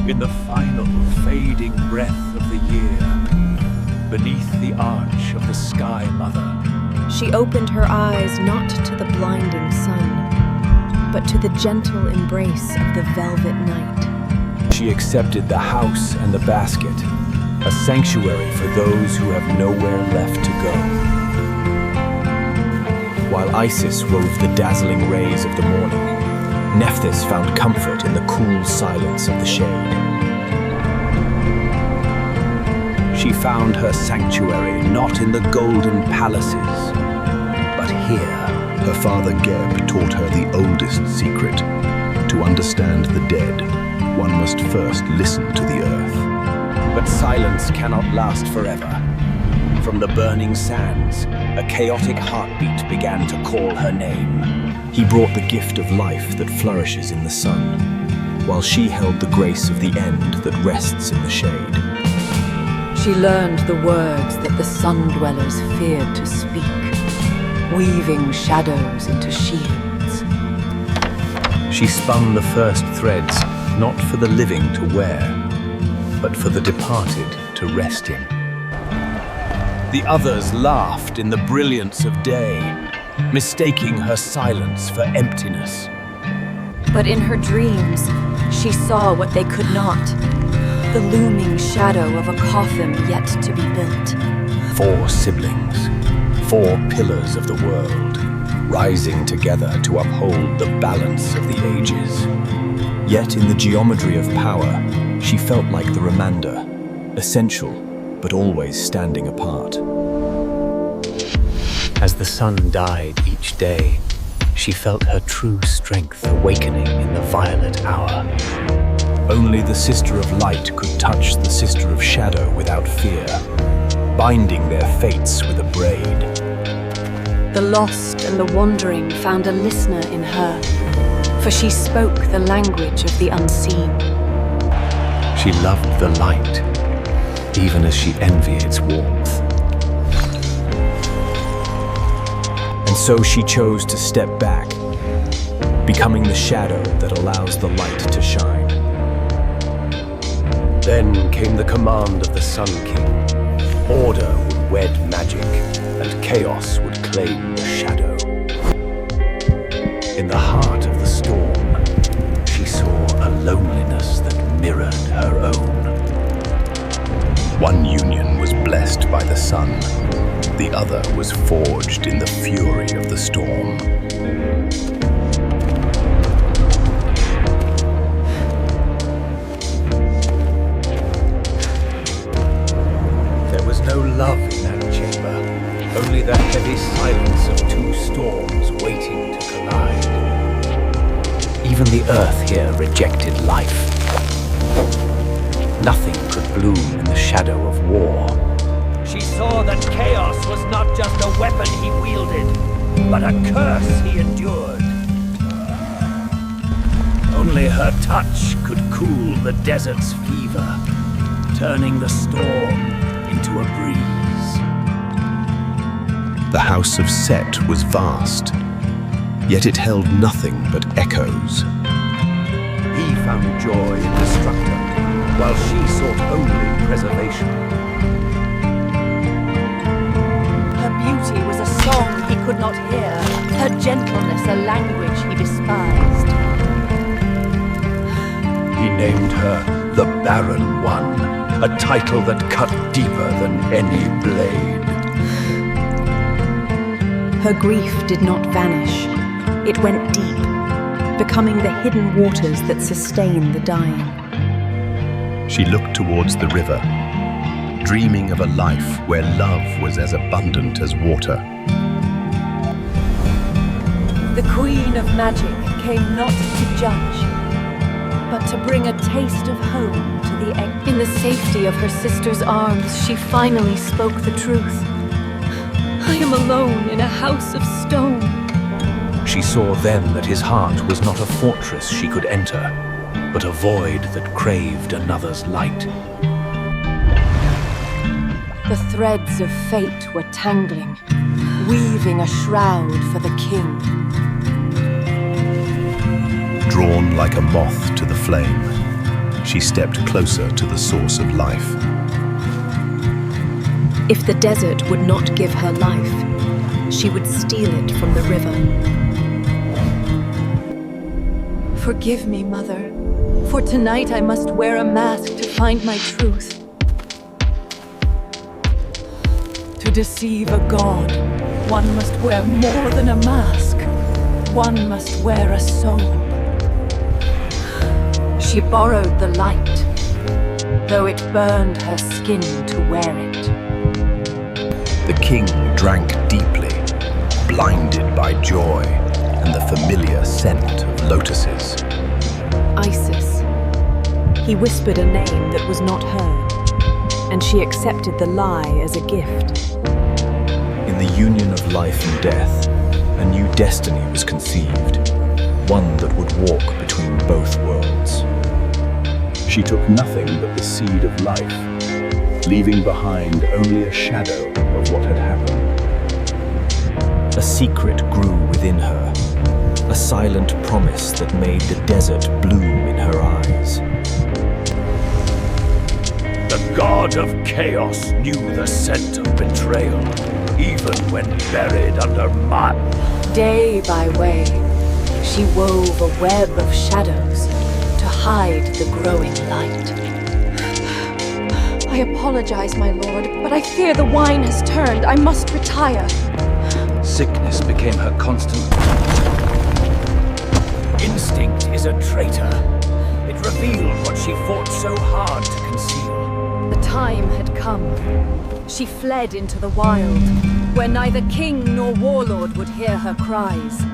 in the final fading breath of the year, beneath the arch of the Sky Mother. She opened her eyes not to the blinding sun, but to the gentle embrace of the velvet night. She accepted the house and the basket, a sanctuary for those who have nowhere left to go. While Isis wove the dazzling rays of the morning, Nephthys found comfort in the cool silence of the shade. She found her sanctuary not in the golden palaces, but here. Her father Geb taught her the oldest secret. To understand the dead, one must first listen to the earth. But silence cannot last forever. From the burning sands, a chaotic heartbeat began to call her name. He brought the gift of life that flourishes in the sun, while she held the grace of the end that rests in the shade. She learned the words that the sun-dwellers feared to speak, weaving shadows into shields. She spun the first threads, not for the living to wear, but for the departed to rest in. The others laughed in the brilliance of day, mistaking her silence for emptiness. But in her dreams, she saw what they could not, the looming shadow of a coffin yet to be built. 4 siblings, 4 pillars of the world, rising together to uphold the balance of the ages. Yet in the geometry of power, she felt like the remainder, essential, but always standing apart. As the sun died each day, she felt her true strength awakening in the violet hour. Only the sister of light could touch the sister of shadow without fear, binding their fates with a braid. The lost and the wandering found a listener in her, for she spoke the language of the unseen. She loved the light, even as she envied its warmth. And so she chose to step back, becoming the shadow that allows the light to shine. Then came the command of the Sun King. Order would wed magic, and chaos would claim the shadow. In the heart of the storm, she saw a loneliness that mirrored her own. One union was blessed by the sun, the other was forged in the fury of the storm. There was no love in that chamber, only the heavy silence of 2 storms waiting to collide. Even the earth here rejected life. Nothing could bloom in the shadow of war. She saw that chaos was not just a weapon he wielded, but a curse he endured. Only her touch could cool the desert's fever, turning the storm into a breeze. The house of Set was vast, yet it held nothing but echoes. He found joy in destruction, while she sought only preservation. Her beauty was a song he could not hear, her gentleness a language he despised. He named her the Barren One, a title that cut deeper than any blade. Her grief did not vanish. It went deep, becoming the hidden waters that sustain the dying. She looked towards the river, dreaming of a life where love was as abundant as water. The Queen of Magic came not to judge, but to bring a taste of home to the egg. In the safety of her sister's arms, she finally spoke the truth. I am alone in a house of stone. She saw then that his heart was not a fortress she could enter, but a void that craved another's light. The threads of fate were tangling, weaving a shroud for the king. Drawn like a moth to the flame, She stepped closer to the source of life. If the desert would not give her life, she would steal it from the river. Forgive me, Mother, for tonight I must wear a mask to find my truth. To deceive a god, one must wear more than a mask. One must wear a soul. She borrowed the light, though it burned her skin to wear it. The king drank deeply, blinded by joy and the familiar scent of lotuses. Isis. He whispered a name that was not heard, and she accepted the lie as a gift. In the union of life and death, a new destiny was conceived, one that would walk between both worlds. She took nothing but the seed of life, leaving behind only a shadow of what had happened. A secret grew within her, a silent promise that made the desert bloom in her eyes. The god of chaos knew the scent of betrayal, even when buried under mud. Day by way, she wove a web of shadows to hide the growing light. I apologize, my lord, but I fear the wine has turned. I must retire. Sickness became her constant. Instinct is a traitor. It revealed what she fought so hard to conceal. The time had come. She fled into the wild, where neither king nor warlord would hear her cries.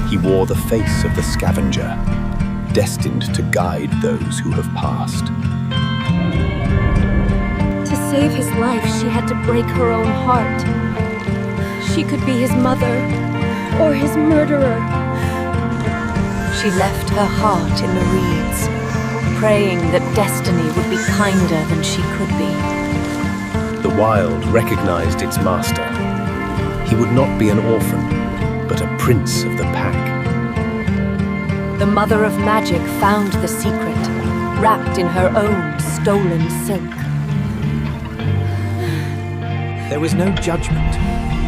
He wore the face of the scavenger, destined to guide those who have passed. To save his life, she had to break her own heart. She could be his mother, or his murderer. She left her heart in the reeds, praying that destiny would be kinder than she could be. The wild recognized its master. He would not be an orphan, but a prince of the pack. The mother of magic found the secret, wrapped in her own stolen silk. There was no judgment,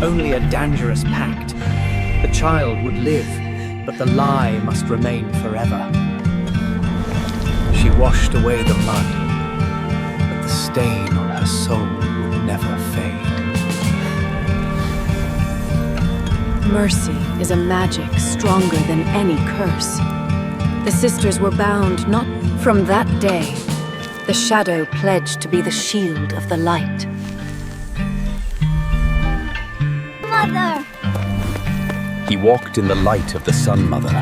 only a dangerous pact. The child would live, but the lie must remain forever. She washed away the mud, but the stain on her soul would never fade. Mercy is a magic stronger than any curse. The sisters were bound not from that day. The shadow pledged to be the shield of the light. Mother! He walked in the light of the Sun Mother,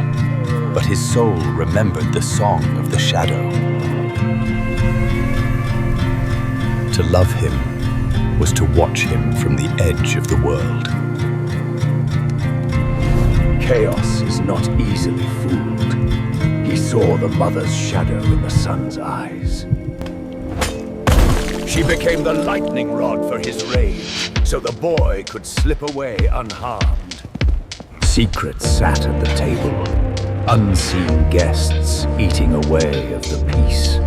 but his soul remembered the song of the shadow. To love him was to watch him from the edge of the world. Chaos is not easily fooled. He saw the mother's shadow in the sun's eyes. She became the lightning rod for his rage, so the boy could slip away unharmed. Secrets sat at the table, unseen guests eating away of the peace.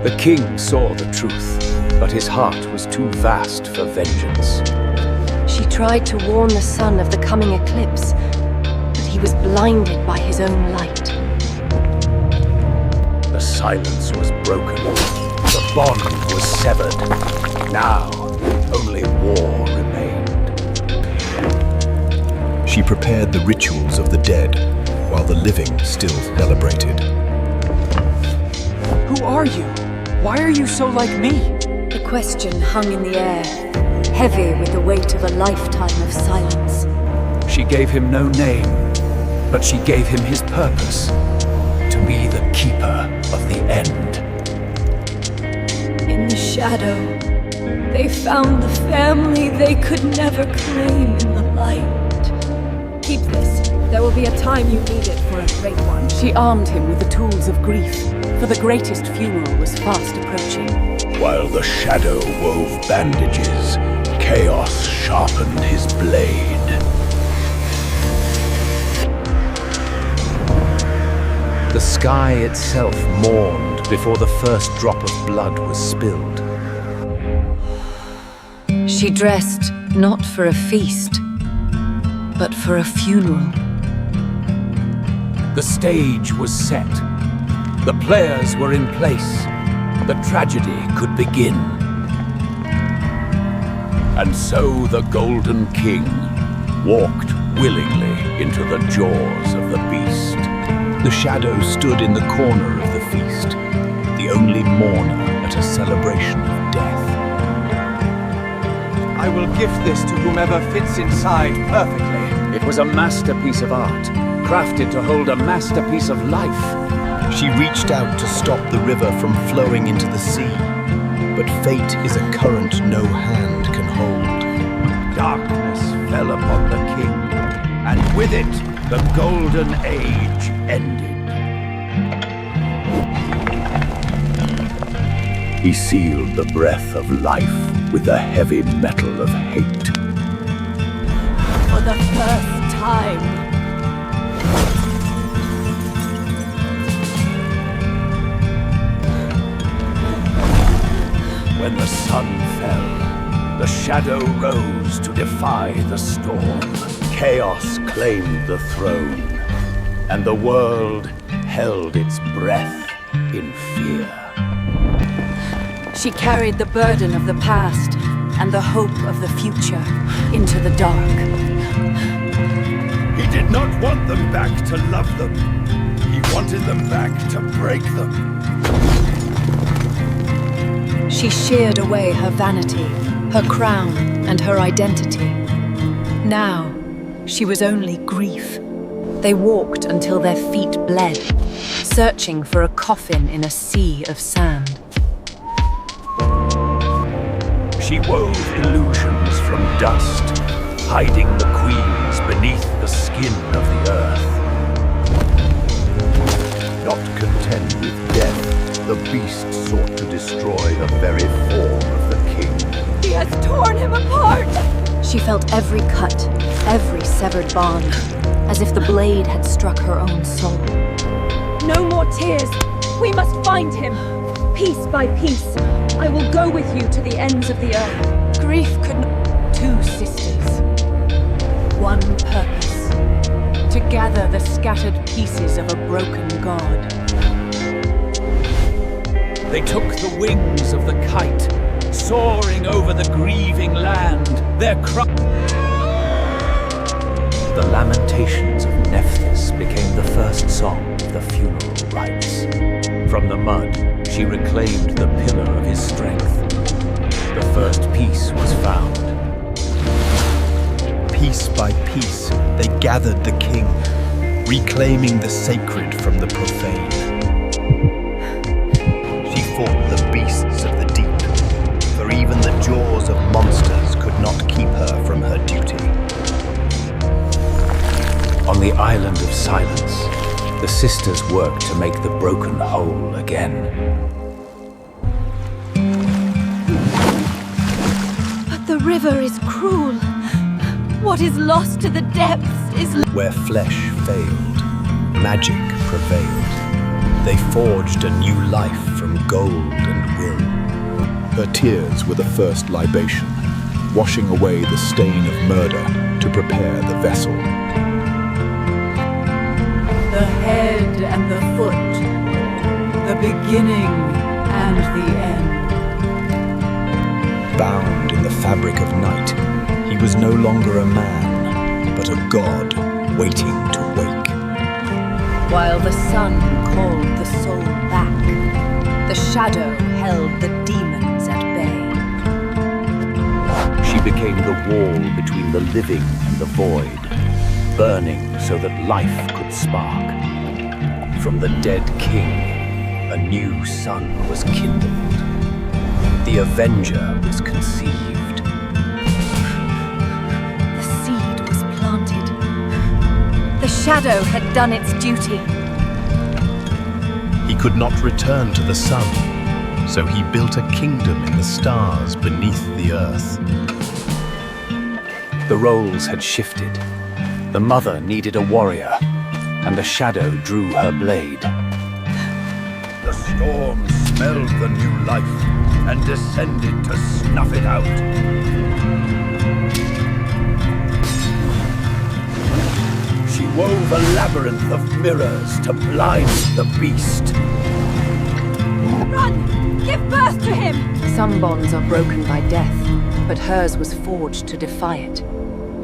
The king saw the truth, but his heart was too vast for vengeance. She tried to warn the sun of the coming eclipse, but he was blinded by his own light. The silence was broken. The bond was severed. Now, only war remained. She prepared the rituals of the dead, while the living still celebrated. Who are you? Why are you so like me? The question hung in the air, heavy with the weight of a lifetime of silence. She gave him no name, but she gave him his purpose, to be the keeper of the end. In the shadow, they found the family they could never claim in the light. Keep this. There will be a time you need it for a great one. She armed him with the tools of grief, for the greatest funeral was fast approaching. While the shadow wove bandages, chaos sharpened his blade. The sky itself mourned before the first drop of blood was spilled. She dressed not for a feast, but for a funeral. The stage was set. The players were in place. The tragedy could begin. And so the Golden King walked willingly into the jaws of the beast. The shadow stood in the corner of the feast, the only mourner at a celebration of death. I will gift this to whomever fits inside perfectly. It was a masterpiece of art, crafted to hold a masterpiece of life. She reached out to stop the river from flowing into the sea, but fate is a current no hand can hold. Darkness fell upon the king, and with it, the Golden Age ended. He sealed the breath of life with the heavy metal of hate. For the first time, when the sun fell, the shadow rose to defy the storm. Chaos claimed the throne, and the world held its breath in fear. she carried the burden of the past and the hope of the future into the dark. He did not want them back to love them. He wanted them back to break them. She sheared away her vanity, her crown, and her identity. Now, she was only grief. They walked until their feet bled, searching for a coffin in a sea of sand. She wove illusions from dust, hiding the queens beneath the skin of the earth. Not content with death, the beast sought to destroy the very form of the king. He has torn him apart! She felt every cut, every severed bond, as if the blade had struck her own soul. No more tears! We must find him! Piece by piece, I will go with you to the ends of the earth. Grief could not... Two sisters. One purpose. To gather the scattered pieces of a broken god. They took the wings of the kite, soaring over the grieving land, their cry... The lamentations of Nephthys became the first song of the funeral rites. From the mud, she reclaimed the pillar of his strength. The first piece was found. Piece by piece, they gathered the king, reclaiming the sacred from the profane. She fought the beasts of the deep, for even the jaws of monsters could not keep her from her duty. On the island of silence, the sisters worked to make the broken whole again. But the river is cruel. What is lost to the depths is... Where flesh failed, magic prevailed. They forged a new life from gold and will. Her tears were the first libation, washing away the stain of murder to prepare the vessel. The head and the foot, the beginning and the end. Bound in the fabric of night, he was no longer a man, but a god waiting to wake. While the sun called the soul back, the shadow held the demons at bay. She became the wall between the living and the void, burning so that life could spark. From the dead king, a new sun was kindled. The Avenger was conceived. The seed was planted. The shadow had done its duty. He could not return to the sun, So he built a kingdom in the stars beneath the earth. The roles had shifted. The mother needed a warrior, and the shadow drew her blade. The storm smelled the new life and descended to snuff it out. She wove a labyrinth of mirrors to blind the beast. Run! Give birth to him! Some bonds are broken by death, but hers was forged to defy it.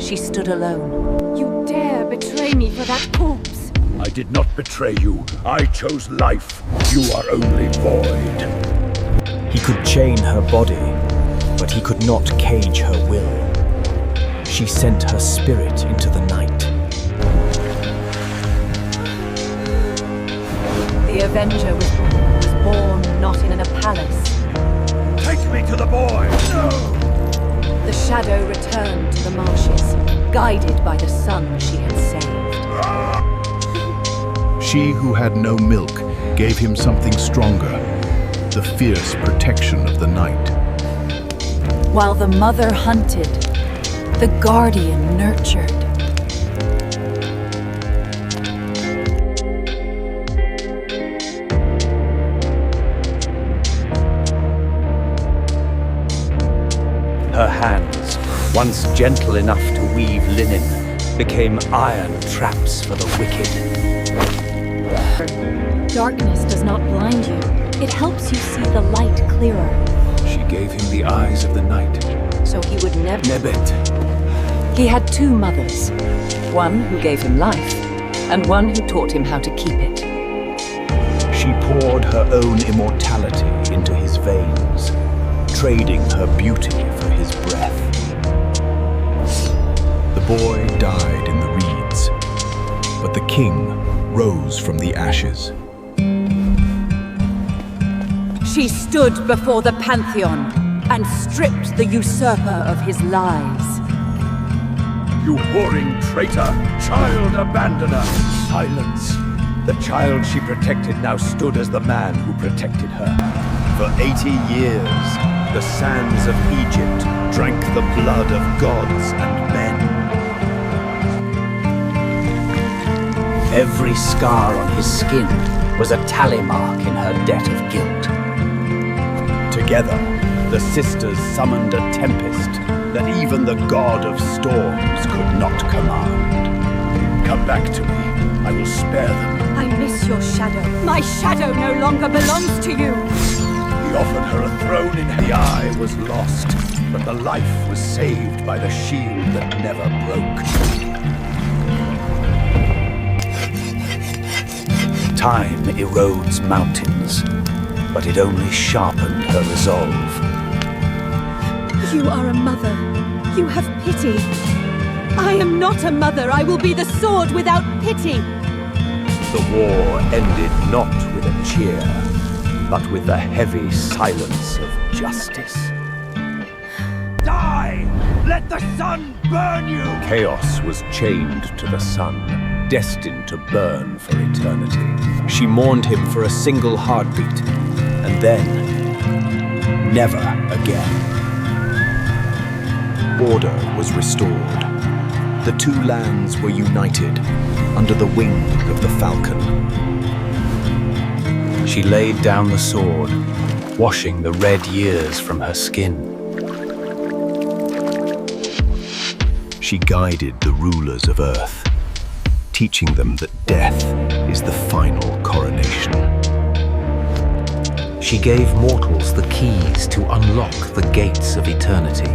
She stood alone. You dare betray me for that corpse? I did not betray you. I chose life. You are only void. He could chain her body, but he could not cage her will. She sent her spirit into the night. The Avenger was born not in a palace. Take me to the boy! No! The shadow returned to the marshes, guided by the sun she had saved. She who had no milk gave him something stronger, the fierce protection of the night. While the mother hunted, the guardian nurtured. Her hands, once gentle enough to weave linen, became iron traps for the wicked. Darkness does not blind you. It helps you see the light clearer. She gave him the eyes of the night. So he would never... Nebet. He had two mothers, one who gave him life, and one who taught him how to keep it. She poured her own immortality into his veins, trading her beauty for his breath. The boy died in the reeds, but the king rose from the ashes. She stood before the Pantheon and stripped the usurper of his lies. You whoring traitor, child abandoner! Silence. The child she protected now stood as the man who protected her. For 80 years, the sands of Egypt drank the blood of gods and men. Every scar on his skin was a tally mark in her debt of guilt. Together, the sisters summoned a tempest that even the god of storms could not command. Come back to me. I will spare them. I miss your shadow. My shadow no longer belongs to you. He offered her a throne in the eye was lost, but the life was saved by the shield that never broke. Time erodes mountains, but it only sharpened her resolve. You are a mother. You have pity. I am not a mother. I will be the sword without pity. The war ended not with a cheer, but with the heavy silence of justice. Die! Let the sun burn you! Chaos was chained to the sun, destined to burn for eternity. She mourned him for a single heartbeat, and then, never again. Order was restored. The two lands were united under the wing of the falcon. She laid down the sword, washing the red years from her skin. She guided the rulers of Earth, teaching them that death is the final coronation. She gave mortals the keys to unlock the gates of eternity.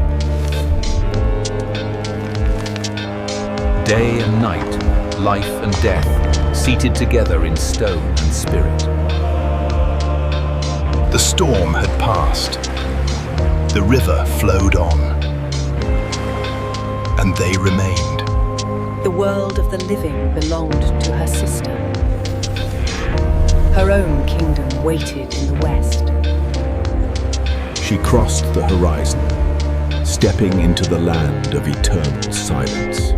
Day and night, life and death, seated together in stone and spirit. The storm had passed. The river flowed on. And they remained. The world of the living belonged to her sister. Her own kingdom waited in the west. She crossed the horizon, stepping into the land of eternal silence.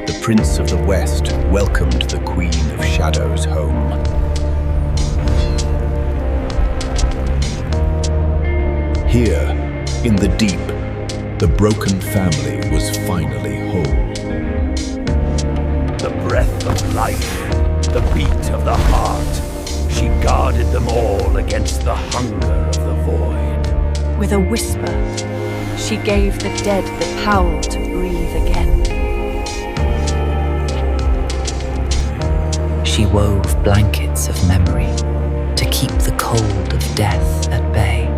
The Prince of the West welcomed the Queen of Shadows home. Here, in the deep, the broken family was finally whole. The breath of life, the beat of the heart, she guarded them all against the hunger of the void. With a whisper, she gave the dead the power to breathe again. She wove blankets of memory to keep the cold of death at bay.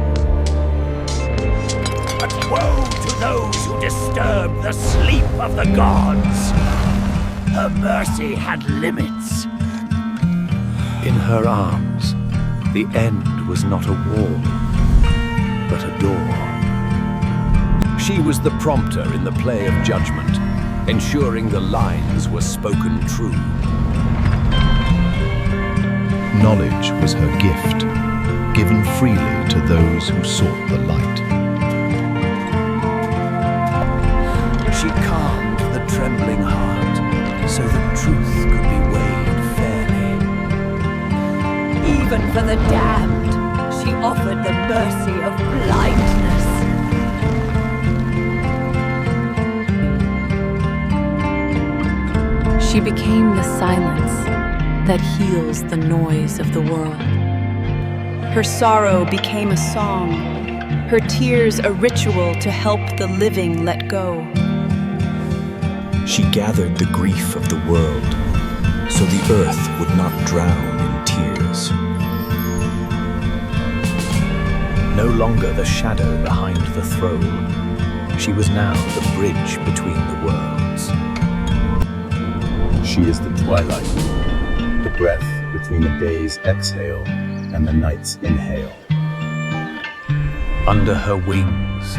But woe to those who disturbed the sleep of the gods! Her mercy had limits. In her arms, the end was not a wall, but a door. She was the prompter in the play of judgment, ensuring the lines were spoken true. Knowledge was her gift, given freely to those who sought the light. She calmed the trembling heart, so that truth could be weighed fairly. Even for the damned, she offered the mercy of blindness. She became the silence that heals the noise of the world. Her sorrow became a song, her tears a ritual to help the living let go. She gathered the grief of the world, so the earth would not drown in tears. No longer the shadow behind the throne, she was now the bridge between the worlds. She is the twilight, the breath between the day's exhale and the night's inhale. Under her wings,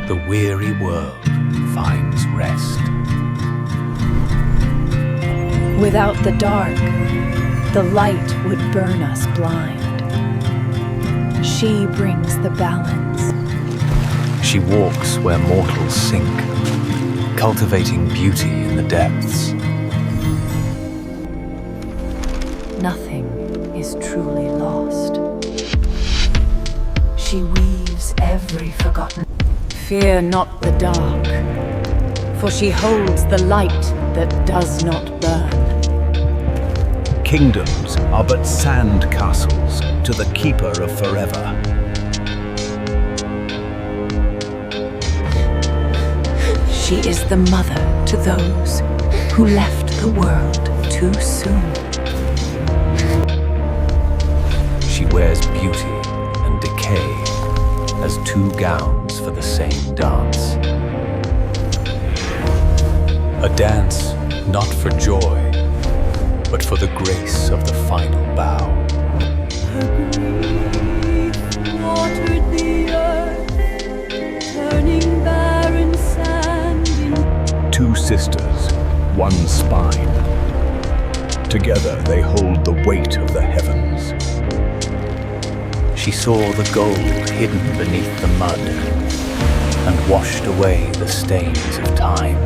the weary world finds rest. Without the dark, the light would burn us blind. She brings the balance. She walks where mortals sink, cultivating beauty in the depths. Nothing is truly lost. She weaves every forgotten. Fear not the dark, for she holds the light that does not burn. Kingdoms are but sand castles to the keeper of forever. She is the mother to those who left the world too soon. She wears beauty and decay as two gowns for the same dance. A dance not for joy, but for the grace of the final bow. Her grief watered the earth, turning barren sand into Two sisters, one spine. Together they hold the weight of the heavens. She saw the gold hidden beneath the mud and washed away the stains of time.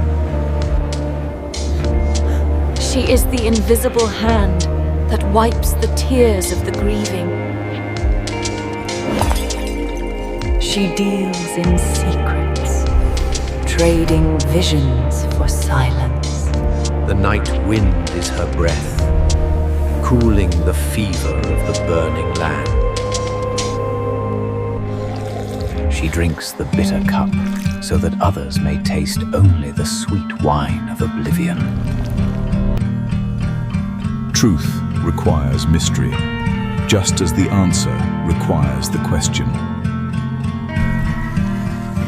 She is the invisible hand that wipes the tears of the grieving. She deals in secrets, trading visions for silence. The night wind is her breath, cooling the fever of the burning land. She drinks the bitter cup so that others may taste only the sweet wine of oblivion. Truth requires mystery, just as the answer requires the question.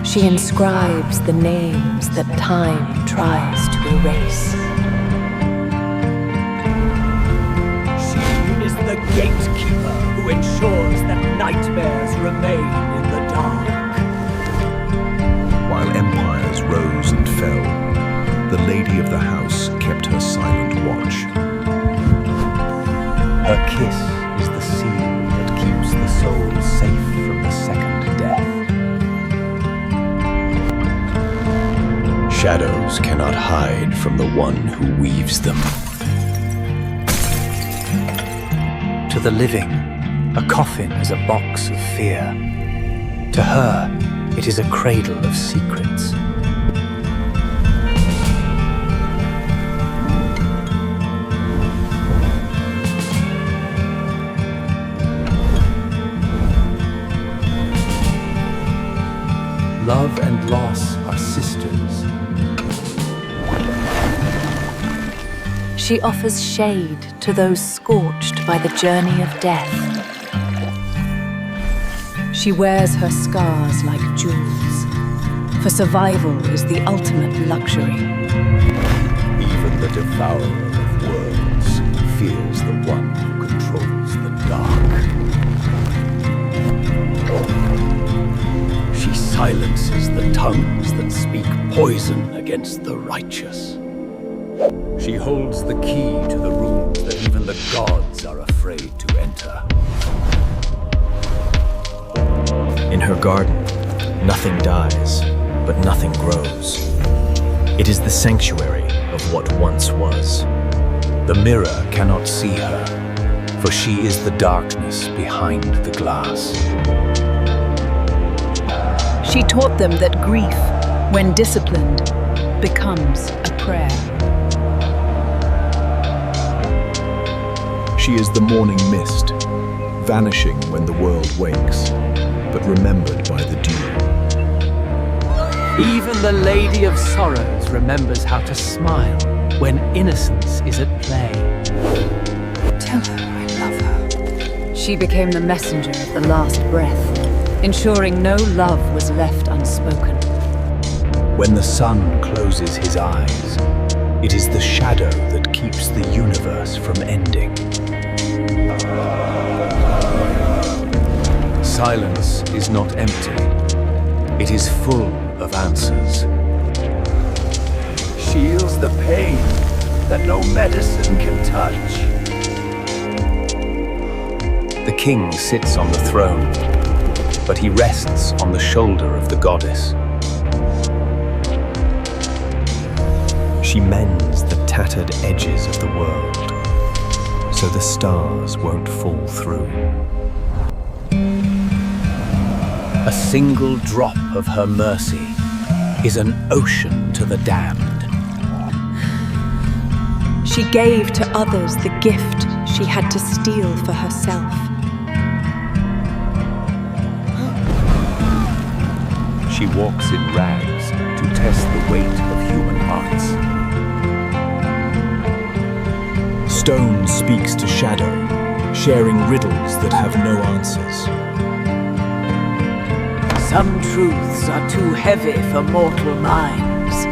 She inscribes the names that time tries to erase. She is the gatekeeper who ensures that nightmares remain in the dark. While empires rose and fell, the lady of the house kept her silent watch. Her kiss is the seal that keeps the soul safe from the second death. Shadows cannot hide from the one who weaves them. To the living, a coffin is a box of fear. To her, it is a cradle of secrets. Love and loss are sisters. She offers shade to those scorched by the journey of death. She wears her scars like jewels, for survival is the ultimate luxury. Even the devourer of worlds fears the one who controls the dark. She silences the tongues that speak poison against the righteous. She holds the key to the rooms that even the gods are afraid to enter. In her garden, nothing dies, but nothing grows. It is the sanctuary of what once was. The mirror cannot see her, for she is the darkness behind the glass. She taught them that grief, when disciplined, becomes a prayer. She is the morning mist, vanishing when the world wakes, but remembered by the dew. Even the Lady of Sorrows remembers how to smile when innocence is at play. Tell her I love her. She became the messenger of the last breath, ensuring no love was left unspoken. When the sun closes his eyes, it is the shadow that keeps the universe from ending. Silence is not empty. It is full of answers. Shields the pain that no medicine can touch. The king sits on the throne, but he rests on the shoulder of the goddess. She mends the tattered edges of the world, so the stars won't fall through. A single drop of her mercy is an ocean to the damned. She gave to others the gift she had to steal for herself. She walks in rags to test the weight of human hearts. Stone speaks to shadow, sharing riddles that have no answers. Some truths are too heavy for mortal minds.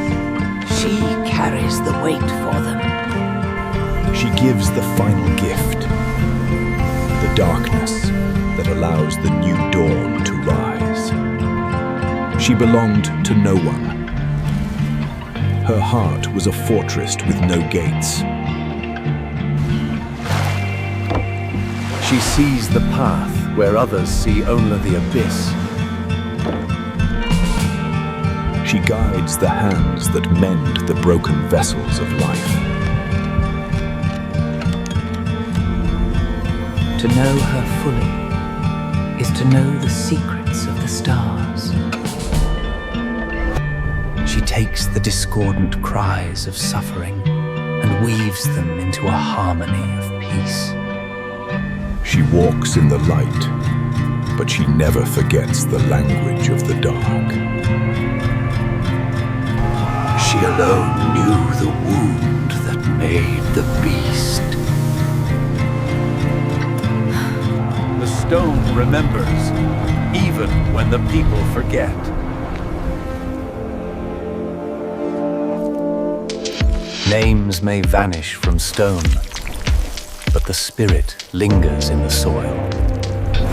She carries the weight for them. She gives the final gift, the darkness that allows the new dawn to rise. She belonged to no one. Her heart was a fortress with no gates. She sees the path where others see only the abyss. She guides the hands that mend the broken vessels of life. To know her fully is to know the secrets of the stars. She takes the discordant cries of suffering and weaves them into a harmony of peace. She walks in the light, but she never forgets the language of the dark. She alone knew the wound that made the beast. The stone remembers, even when the people forget. Names may vanish from stone, but the spirit lingers in the soil.